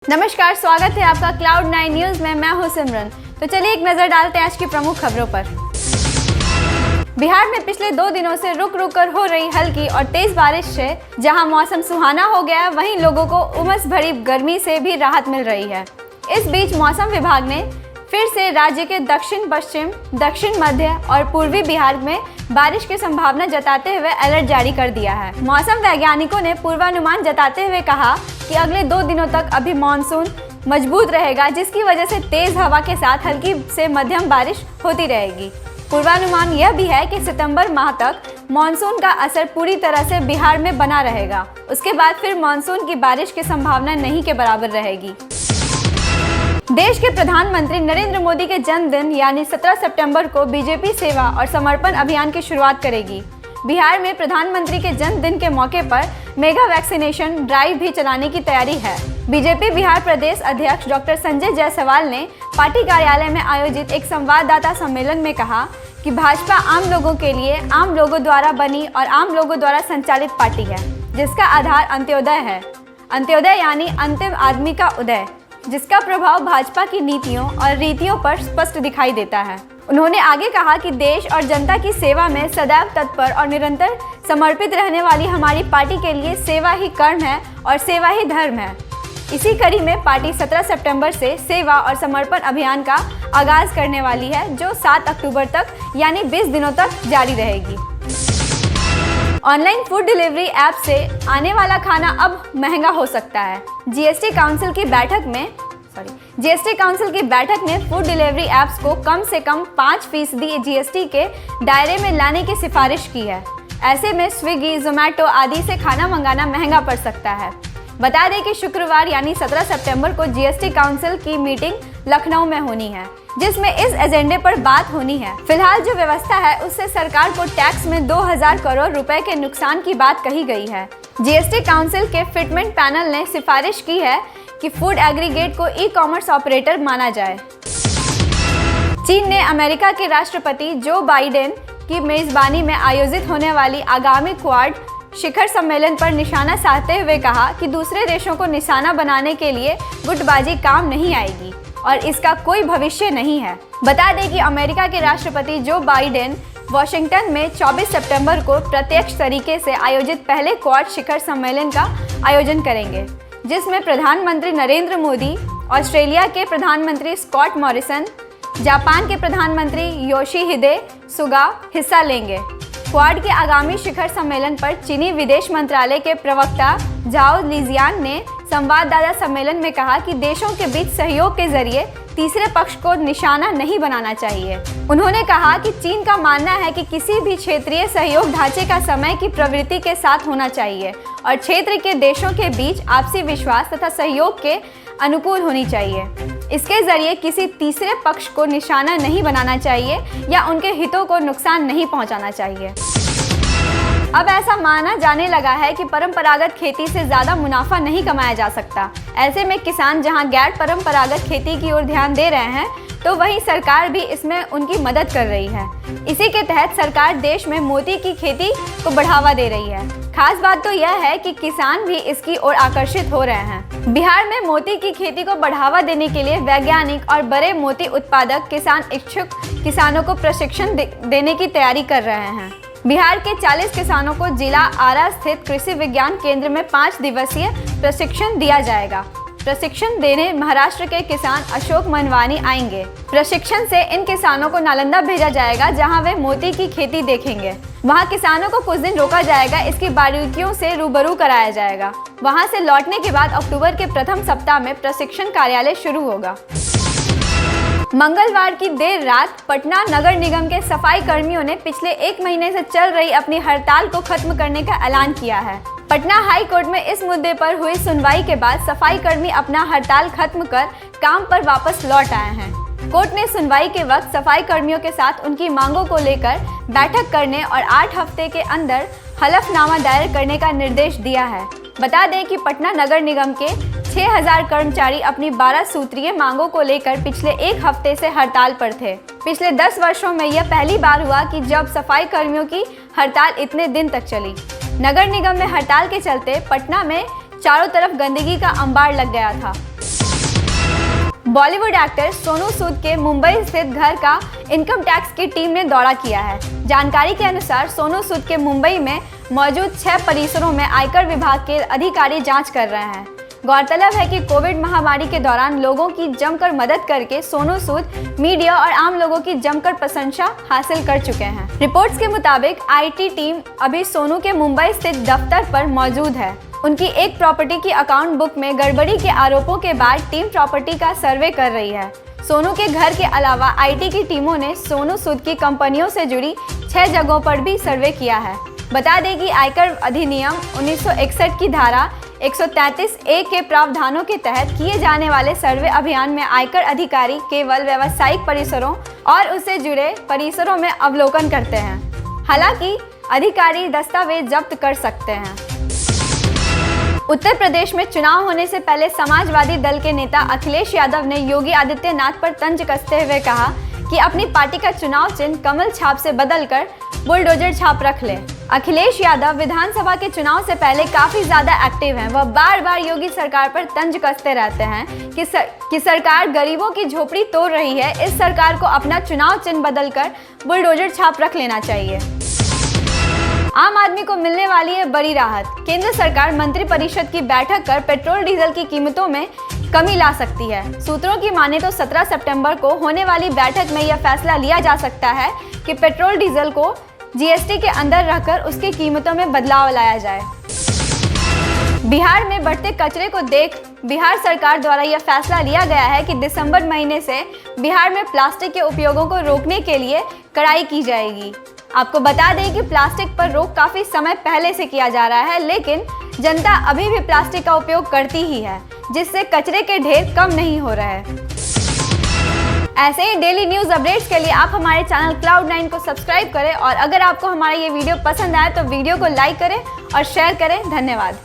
नमस्कार, स्वागत है आपका Cloud9 न्यूज में। मैं हूं सिमरन। तो चलिए एक नजर डालते हैं आज की प्रमुख खबरों पर। बिहार में पिछले 2 दिनों से रुक रुक कर हो रही हल्की और तेज बारिश से जहां मौसम सुहाना हो गया है, वहीं लोगों को उमस भरी गर्मी से भी राहत मिल रही है। इस बीच मौसम विभाग ने फिर से राज्य के दक्षिण पश्चिम, दक्षिण मध्य और पूर्वी बिहार में बारिश की संभावना जताते हुए अलर्ट जारी कर दिया है। मौसम वैज्ञानिकों ने पूर्वानुमान जताते हुए कहा कि अगले 2 दिनों तक अभी मानसून मजबूत रहेगा, जिसकी वजह से तेज हवा के साथ हल्की से मध्यम बारिश होती रहेगी। पूर्वानुमान यह भी है कि सितंबर माह तक मानसून का असर पूरी तरह से बिहार में बना रहेगा। उसके बाद फिर मानसून की बारिश की संभावना नहीं के बराबर रहेगी। देश के प्रधानमंत्री नरेंद्र मोदी के जन्मदिन यानी 17 सितंबर को बीजेपी सेवा और समर्पण अभियान की शुरुआत करेगी। बिहार में प्रधानमंत्री के जन्मदिन के मौके पर मेगा वैक्सीनेशन ड्राइव भी चलाने की तैयारी है। बीजेपी बिहार प्रदेश अध्यक्ष डॉक्टर संजय जायसवाल ने पार्टी कार्यालय में आयोजित एक संवाददाता सम्मेलन में कहा कि भाजपा आम लोगों के लिए, आम लोगों द्वारा बनी और आम लोगों द्वारा संचालित पार्टी है, जिसका आधार अंत्योदय है। अंत्योदय यानी अंतिम आदमी का उदय, जिसका प्रभाव भाजपा की नीतियों और रीतियों पर स्पष्ट दिखाई देता है। उन्होंने आगे कहा कि देश और जनता की सेवा में सदैव तत्पर और निरंतर समर्पित रहने वाली हमारी पार्टी के लिए सेवा ही कर्म है और सेवा ही धर्म है। इसी कड़ी में पार्टी 17 सितंबर से सेवा और समर्पण अभियान का आगाज करने वाली है, जो 7 अक्टूबर तक यानी 20 दिनों तक जारी रहेगी। ऑनलाइन फूड डिलीवरी ऐप से आने वाला खाना अब महंगा हो सकता है। जीएसटी काउंसिल की बैठक में फूड डिलीवरी ऐप्स को कम से कम 5% जीएसटी के दायरे में लाने की सिफारिश की है। ऐसे में स्विगी, जोमैटो आदि से खाना मंगाना महंगा पड़ सकता है। बता दें कि शुक्रवार यानी 17 सितंबर को जीएसटी काउंसिल की मीटिंग लखनऊ में होनी है, जिसमें इस एजेंडे पर बात होनी है। फिलहाल जो व्यवस्था है उससे सरकार को टैक्स में 2000 करोड़ रुपए के नुकसान की बात कही गई है। जीएसटी काउंसिल के फिटमेंट पैनल ने सिफारिश की है कि फूड एग्रीगेट को ई-कॉमर्स ऑपरेटर माना जाए। चीन ने अमेरिका के राष्ट्रपति जो बाइडेन की मेजबानी में आयोजित होने वाली आगामी क्वाड शिखर सम्मेलन पर निशाना साधते हुए कहा कि दूसरे देशों को निशाना बनाने के लिए गुटबाजी काम नहीं आएगी और इसका कोई भविष्य नहीं है। बता दें कि अमेरिका के राष्ट्रपति जो बाइडेन वॉशिंगटन में 24 सितंबर को प्रत्यक्ष तरीके से आयोजित पहले क्वाड शिखर सम्मेलन का आयोजन करेंगे, जिसमें प्रधानमंत्री नरेंद्र मोदी, ऑस्ट्रेलिया के प्रधानमंत्री स्कॉट मॉरिसन, जापान के प्रधानमंत्री योशिहिदे सुगा हिस्सा लेंगे। क्वाड के आगामी शिखर सम्मेलन पर चीनी विदेश मंत्रालय के प्रवक्ता झाओ लिजियान ने संवाददाता सम्मेलन में कहा कि देशों के बीच सहयोग के जरिए तीसरे पक्ष को निशाना नहीं बनाना चाहिए। उन्होंने कहा कि चीन का मानना है कि किसी भी क्षेत्रीय सहयोग ढांचे का समय की प्रवृत्ति के साथ होना चाहिए और क्षेत्र के देशों के बीच आपसी विश्वास तथा सहयोग के अनुकूल होनी चाहिए। इसके जरिए किसी तीसरे पक्ष को निशाना नहीं बनाना चाहिए या उनके हितों को नुकसान नहीं पहुंचाना चाहिए। अब ऐसा माना जाने लगा है कि परंपरागत खेती से ज़्यादा मुनाफा नहीं कमाया जा सकता। ऐसे में किसान जहां गैर परंपरागत खेती की ओर ध्यान दे रहे हैं, तो वहीं सरकार भी इसमें उनकी मदद कर रही है। इसी के तहत सरकार देश में मोती की खेती को बढ़ावा दे रही है। खास बात तो यह है कि किसान भी इसकी ओर आकर्षित हो रहे हैं। बिहार में मोती की खेती को बढ़ावा देने के लिए वैज्ञानिक और बड़े मोती उत्पादक किसान इच्छुक किसानों को प्रशिक्षण देने की तैयारी कर रहे हैं। बिहार के 40 किसानों को जिला आरा स्थित कृषि विज्ञान केंद्र में 5 दिवसीय प्रशिक्षण दिया जाएगा। प्रशिक्षण देने महाराष्ट्र के किसान अशोक मनवानी आएंगे। प्रशिक्षण से इन किसानों को नालंदा भेजा जाएगा, जहां वे मोती की खेती देखेंगे। वहां किसानों को कुछ दिन रोका जाएगा, इसकी बारीकियों से रूबरू कराया जाएगा। वहां से लौटने के बाद अक्टूबर के प्रथम सप्ताह में प्रशिक्षण कार्यालय शुरू होगा। मंगलवार की देर रात पटना नगर निगम के सफाई कर्मियों ने पिछले 1 महीने से चल रही अपनी हड़ताल को खत्म करने का ऐलान किया है। पटना हाई कोर्ट में इस मुद्दे पर हुई सुनवाई के बाद सफाई कर्मी अपना हड़ताल खत्म कर काम पर वापस लौट आए हैं। कोर्ट ने सुनवाई के वक्त सफाई कर्मियों के साथ उनकी मांगों को लेकर बैठक करने और 8 हफ्ते के अंदर हलफनामा दायर करने का निर्देश दिया है। बता दें कि पटना नगर निगम के 6000 कर्मचारी अपनी 12 सूत्रीय मांगों को लेकर पिछले 1 हफ्ते से हड़ताल पर थे। पिछले 10 वर्षों में यह पहली बार हुआ कि जब सफाई कर्मियों की हड़ताल इतने दिन तक चली। नगर निगम में हड़ताल के चलते पटना में चारों तरफ गंदगी का अंबार लग गया था। बॉलीवुड एक्टर सोनू सूद के मुंबई स्थित घर का इनकम टैक्स की टीम ने दौरा किया है। जानकारी के अनुसार सोनू सूद के मुंबई में मौजूद 6 परिसरों में आयकर विभाग के अधिकारी जांच कर रहे हैं। गौरतलब है कि कोविड महामारी के दौरान लोगों की जमकर मदद करके सोनू सूद मीडिया और आम लोगों की जमकर प्रशंसा हासिल कर चुके हैं। रिपोर्ट्स के मुताबिक आईटी टीम अभी सोनू के मुंबई स्थित दफ्तर पर मौजूद है। उनकी एक प्रॉपर्टी की अकाउंट बुक में गड़बड़ी के आरोपों के बाद टीम प्रॉपर्टी का सर्वे कर रही है। सोनू के घर के अलावा आईटी की टीमों ने सोनू सूद की कंपनियों से जुड़ी 6 जगहों पर भी सर्वे किया है। बता दें कि आयकर अधिनियम 1961 की धारा 133A के प्रावधानों के तहत किए जाने वाले सर्वे अभियान में आयकर अधिकारी केवल व्यावसायिक परिसरों और उससे जुड़े परिसरों में अवलोकन करते हैं। हालांकि अधिकारी दस्तावेज जब्त कर सकते हैं। उत्तर प्रदेश में चुनाव होने से पहले समाजवादी दल के नेता अखिलेश यादव ने योगी आदित्यनाथ पर तंज कसते हुए कहा कि अपनी पार्टी का चुनाव चिन्ह कमल छाप से बदलकर बुलडोजर छाप रख ले। अखिलेश यादव विधानसभा के चुनाव से पहले काफी ज्यादा एक्टिव हैं। वह बार बार योगी सरकार पर तंज कसते रहते हैं कि सरकार गरीबों की झोपड़ी तोड़ रही है। इस सरकार को अपना चुनाव चिन्ह बदलकर बुलडोजर छाप रख लेना चाहिए। आम आदमी को मिलने वाली है बड़ी राहत। केंद्र सरकार मंत्रिपरिषद की बैठक कर पेट्रोल डीजल की कीमतों में कमी ला सकती है। सूत्रों की माने तो 17 सितंबर को होने वाली बैठक में यह फैसला लिया जा सकता है कि पेट्रोल डीजल को जीएसटी के अंदर रखकर उसकी कीमतों में बदलाव लाया जाए। बिहार में बढ़ते कचरे को देख बिहार सरकार द्वारा यह फैसला लिया गया है कि दिसंबर महीने से बिहार में प्लास्टिक के उपयोगों को रोकने के लिए कड़ाई की जाएगी। आपको बता दें कि प्लास्टिक पर रोक काफी समय पहले से किया जा रहा है, लेकिन जनता अभी भी प्लास्टिक का उपयोग करती ही है, जिससे कचरे के ढेर कम नहीं हो रहे हैं। ऐसे ही डेली न्यूज अपडेट्स के लिए आप हमारे चैनल Cloud9 को सब्सक्राइब करें और अगर आपको हमारा ये वीडियो पसंद आए तो वीडियो को लाइक करें और शेयर करें। धन्यवाद।